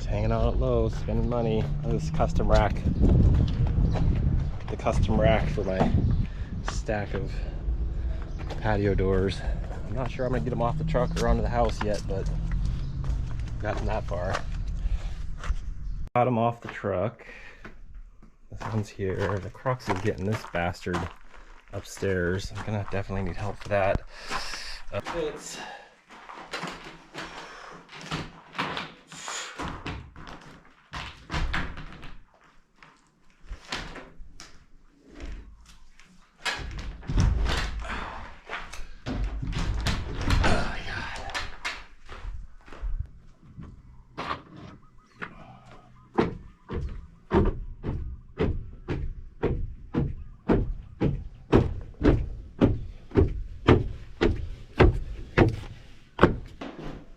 hanging out at Lowe's, spending money. Oh, this custom rack. The custom rack for my stack of patio doors. I'm not sure I'm gonna get them off the truck or onto the house yet, but gotten that far. Got them off the truck. This one's here. The crux is getting this bastard upstairs. I'm gonna definitely need help for that. It's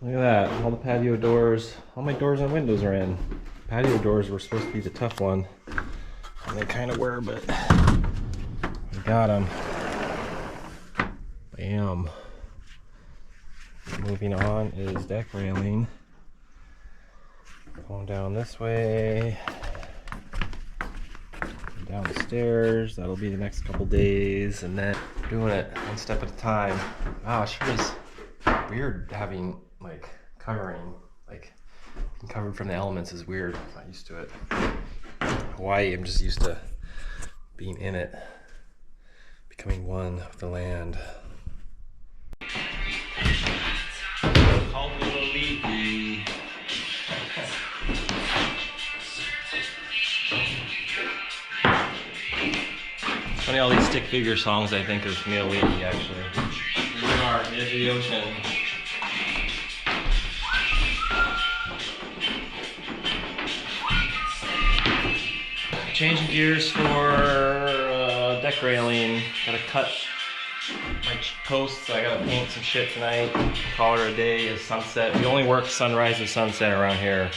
look at that, all the patio doors, all my doors and windows are in. Patio doors were supposed to be the tough one. And they kind of were, but we got them. Bam. Moving on is deck railing. Going down this way. Down the stairs, that'll be the next couple days, and then doing it one step at a time. Wow, sure is weird having like covering, like being covered from the elements is weird. I'm not used to it. Hawaii, I'm just used to being in it, becoming one with the land. Funny, all these stick figure songs I think of Camille Leakey actually. Here we are, edge of the ocean. Changing gears for deck railing. Gotta cut my posts. I gotta paint some shit tonight. Call it a day. It's sunset. We only work sunrise to sunset around here.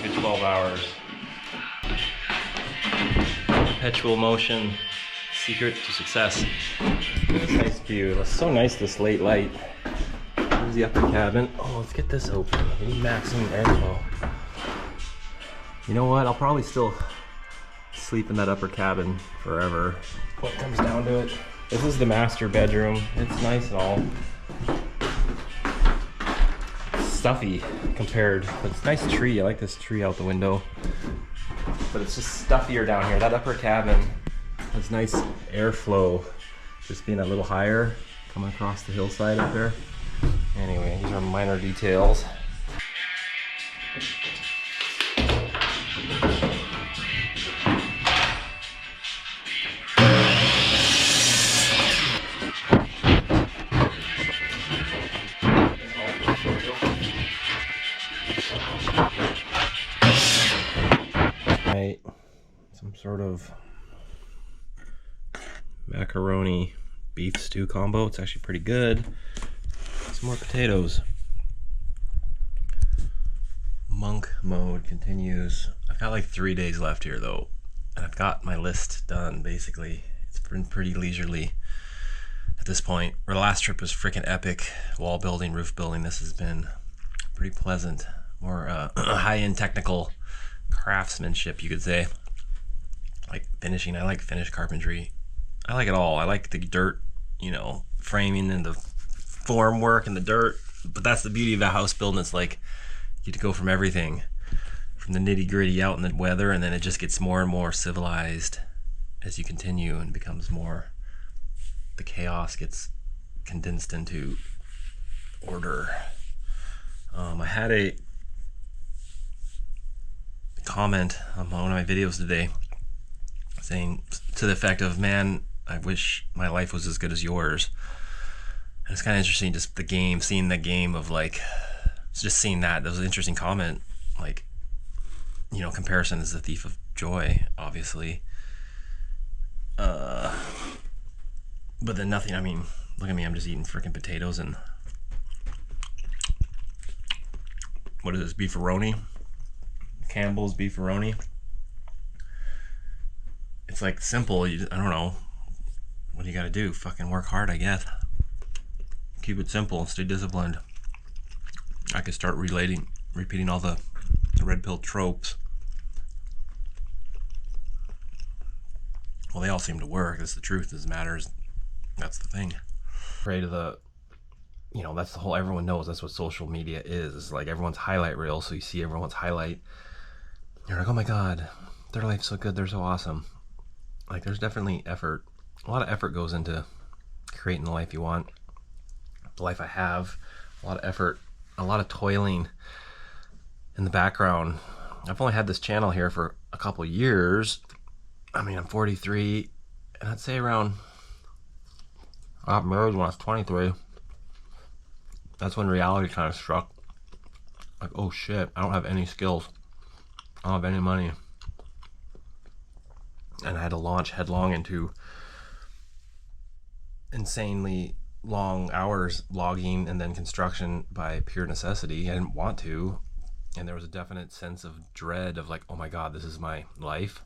Good 12 hours. Perpetual motion. Secret to success. This nice view. It's so nice this late light. Here's the upper cabin. Oh, let's get this open. We need maximum airflow. You know what? I'll probably still sleep in that upper cabin forever. What comes down to it. This is the master bedroom. It's nice and all. It's stuffy compared, but it's a nice tree. I like this tree out the window. But it's just stuffier down here. That upper cabin has nice airflow, just being a little higher, coming across the hillside up there. Anyway, these are minor details. Right, some sort of macaroni beef stew combo. It's actually pretty good. Some more potatoes. Monk mode continues. I've got like 3 days left here though, and I've got my list done basically. It's been pretty leisurely at this point. Our last trip was freaking epic. Wall building, roof building. This has been pretty pleasant. More high-end technical craftsmanship, you could say. Like finishing. I like finished carpentry. I like it all. I like the dirt, you know, framing and the form work and the dirt. But that's the beauty of a house building. It's like you get to go from everything, from the nitty gritty out in the weather, and then it just gets more and more civilized as you continue and becomes more, the chaos gets condensed into order. I had a comment on one of my videos today saying to the effect of, man, I wish my life was as good as yours. And it's kind of interesting, just the game, seeing the game of like, just seeing that. That was an interesting comment. Like, you know, comparison is the thief of joy, obviously. But then nothing, I mean, look at me, I'm just eating freaking potatoes and, what is this, beefaroni? Campbell's beefaroni. It's like simple, I don't know. What do you gotta do? Fucking work hard, I guess. Keep it simple, stay disciplined. I could start repeating all the red pill tropes, well, they all seem to work. That's the truth. It matters. That's the thing. Afraid of the, that's the whole, everyone knows that's what social media is. It's like everyone's highlight reel. So you see everyone's highlight. You're like, oh my God, their life's so good. They're so awesome. Like there's definitely effort. A lot of effort goes into creating the life you want. The life I have. A lot of effort. A lot of toiling in the background. I've only had this channel here for a couple years. I mean, I'm 43, and I'd say around, I got married when I was 23. That's when reality kind of struck. Like, oh shit, I don't have any skills. I don't have any money. And I had to launch headlong into insanely long hours vlogging and then construction by pure necessity. I didn't want to. And there was a definite sense of dread of like, oh my God, this is my life.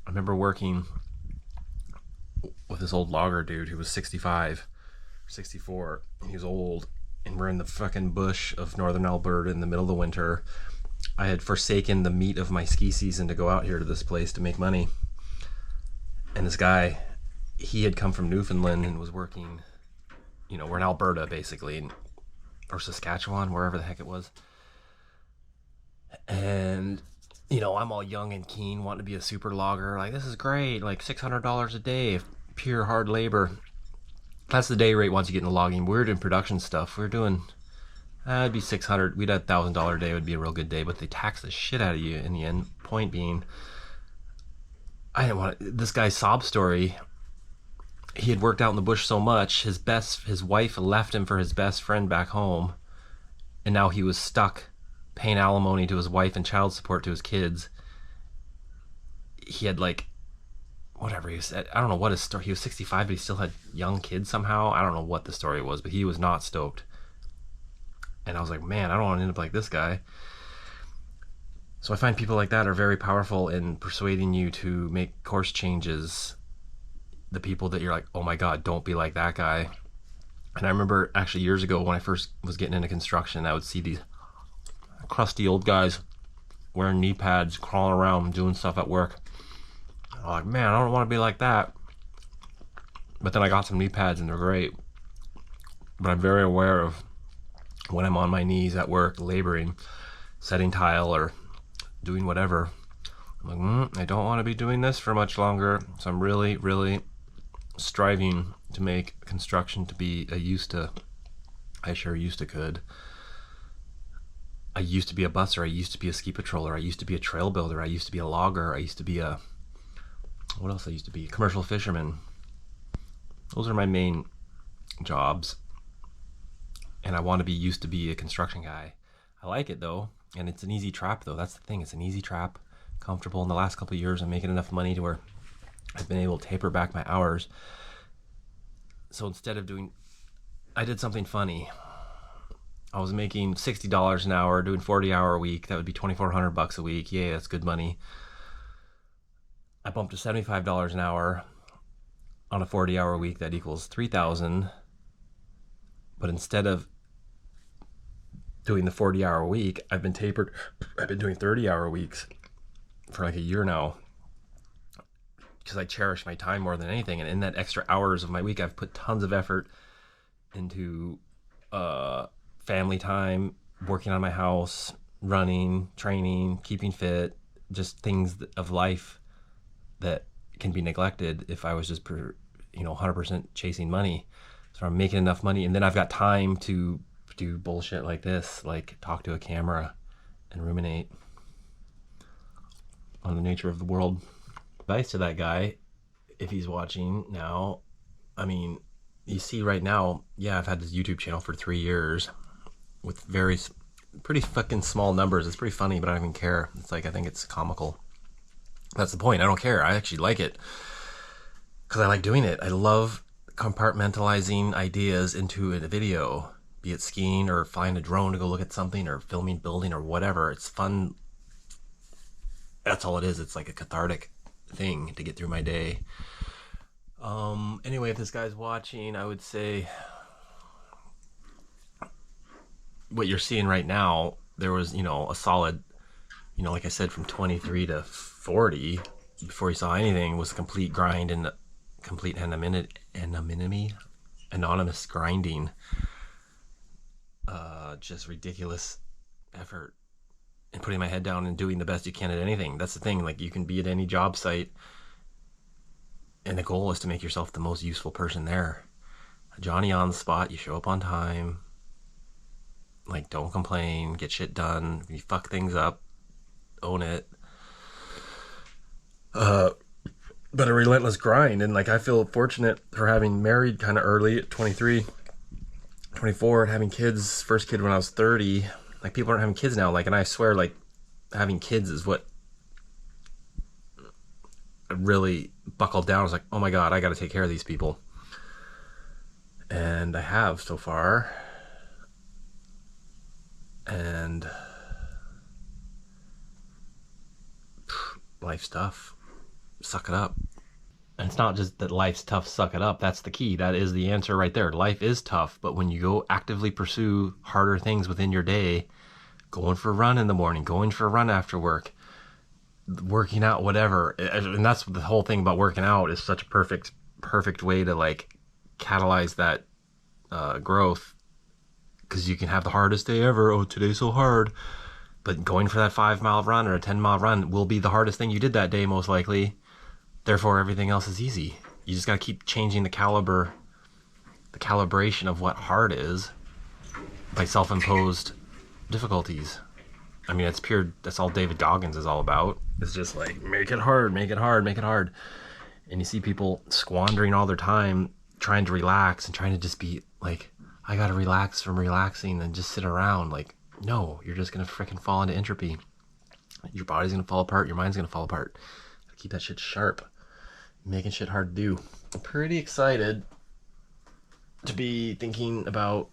I remember working with this old logger dude who was 65, 64. He was old, and we're in the fucking bush of northern Alberta in the middle of the winter. I had forsaken the meat of my ski season to go out here to this place to make money. And this guy, he had come from Newfoundland and was working, we're in Alberta basically, or Saskatchewan, wherever the heck it was. And I'm all young and keen, wanting to be a super logger. Like, this is great. Like $600 a day of pure hard labor. That's the day rate once you get into logging. We're doing production stuff. We're doing, it'd be 600. We'd have $1,000 a day would be a real good day, but they tax the shit out of you in the end. Point being, I didn't want this guy's sob story. He had worked out in the bush so much. His wife left him for his best friend back home, and now he was stuck paying alimony to his wife and child support to his kids. He had whatever he said. I don't know what his story. He was 65, but he still had young kids somehow. I don't know what the story was, but he was not stoked. And I was like, man, I don't want to end up like this guy. So I find people like that are very powerful in persuading you to make course changes. The people that you're like, oh my God, don't be like that guy. And I remember actually years ago when I first was getting into construction, I would see these crusty old guys wearing knee pads, crawling around, doing stuff at work. I'm like, man, I don't want to be like that. But then I got some knee pads and they're great. But I'm very aware of when I'm on my knees at work, laboring, setting tile or doing whatever. I'm like, I don't want to be doing this for much longer. So I'm really, really striving to make construction to be I sure used to could. I used to be a busser. I used to be a ski patroller. I used to be a trail builder. I used to be a logger. I used to be what else I used to be? Commercial fisherman. Those are my main jobs. And I want to be a construction guy. I like it though. And it's an easy trap though. That's the thing. It's an easy trap. Comfortable. In the last couple of years, I'm making enough money to where I've been able to taper back my hours. So instead of I did something funny. I was making $60 an hour, doing 40-hour a week. That would be $2,400 a week. Yeah, that's good money. I bumped to $75 an hour on a 40-hour week. That equals $3,000. But instead of doing the 40-hour week, I've been tapered. I've been doing 30-hour weeks for like a year now because I cherish my time more than anything. And in that extra hours of my week, I've put tons of effort into family time, working on my house, running, training, keeping fit, just things of life that can be neglected if I was just 100% chasing money. So I'm making enough money, and then I've got time to do bullshit like this, like talk to a camera and ruminate on the nature of the world. Advice to that guy, if he's watching now, I mean, you see right now, yeah, I've had this YouTube channel for 3 years with pretty fucking small numbers. It's pretty funny, but I don't even care. It's like, I think it's comical. That's the point. I don't care. I actually like it because I like doing it. I love compartmentalizing ideas into a video, be it skiing or flying a drone to go look at something or filming building or whatever. It's fun. That's all it is. It's like a cathartic thing to get through my day. Anyway, if this guy's watching, I would say what you're seeing right now, there was, a solid you know, like I said, from 23 to 40, before you saw anything, was a complete grind and complete anonymous grinding. Just ridiculous effort and putting my head down and doing the best you can at anything. That's the thing. Like, you can be at any job site, and the goal is to make yourself the most useful person there. Johnny on the spot. You show up on time. Like, don't complain. Get shit done. If you fuck things up, own it. But a relentless grind. And like, I feel fortunate for having married kind of early at 23, 24, and having kids. First kid when I was 30. Like, people aren't having kids now. Like, and I swear, like, having kids is what really buckled down. I was like, oh my God, I got to take care of these people. And I have so far. And life's tough. Suck it up. And it's not just that life's tough, suck it up. That's the key. That is the answer right there. Life is tough, but when you go actively pursue harder things within your day, going for a run in the morning, going for a run after work, working out, whatever. And that's the whole thing about working out, is such a perfect way to like catalyze that growth. Because you can have the hardest day ever. Oh, today's so hard. But going for that 5-mile run or a 10-mile run will be the hardest thing you did that day, most likely. Therefore, everything else is easy. You just got to keep changing the calibration of what hard is by self-imposed difficulties. I mean, that's all David Goggins is all about. It's just like, make it hard, make it hard, make it hard. And you see people squandering all their time trying to relax and trying to just be like, I got to relax from relaxing and just sit around. Like, no, you're just going to freaking fall into entropy. Your body's going to fall apart. Your mind's going to fall apart. Keep that shit sharp. Making shit hard to do. I'm pretty excited to be thinking about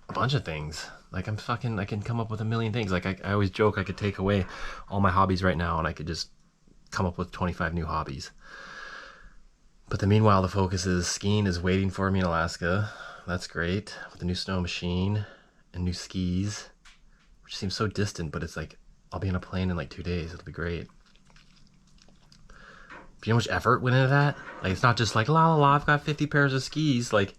a bunch of things. Like, I can come up with a million things. Like, I always joke I could take away all my hobbies right now and I could just come up with 25 new hobbies. But meanwhile, the focus is skiing is waiting for me in Alaska. That's great. With the new snow machine and new skis, which seems so distant, but it's like, I'll be on a plane in like 2 days. It'll be great. Do you know how much effort went into that? Like, it's not just like, la la la, I've got 50 pairs of skis. Like,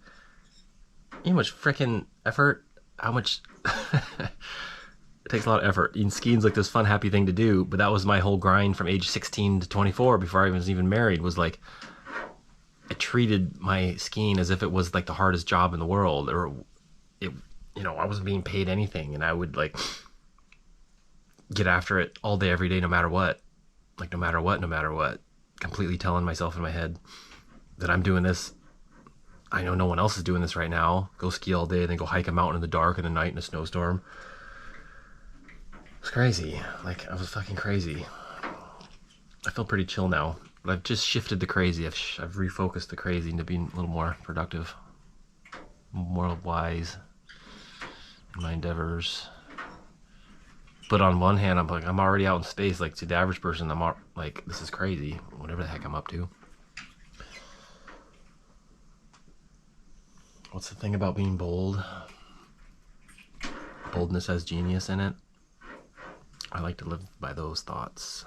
you know how much freaking effort? How much? It takes a lot of effort. And skiing's like this fun, happy thing to do, but that was my whole grind from age 16 to 24 before I was even married, was like, I treated my skiing as if it was like the hardest job in the world, or it, you know, I wasn't being paid anything, and I would like get after it all day, every day, no matter what. Like, no matter what. Completely telling myself in my head that I'm doing this. I know no one else is doing this right now. Go ski all day, then go hike a mountain in the dark in the night in a snowstorm. It was crazy. Like, I was fucking crazy. I feel pretty chill now, but I've just shifted the crazy. I've refocused the crazy into being a little more productive, more wise in my endeavors. But on one hand, I'm like, I'm already out in space. Like, to the average person, I'm like, this is crazy. Whatever the heck I'm up to. What's the thing about being bold? Boldness has genius in it. I like to live by those thoughts.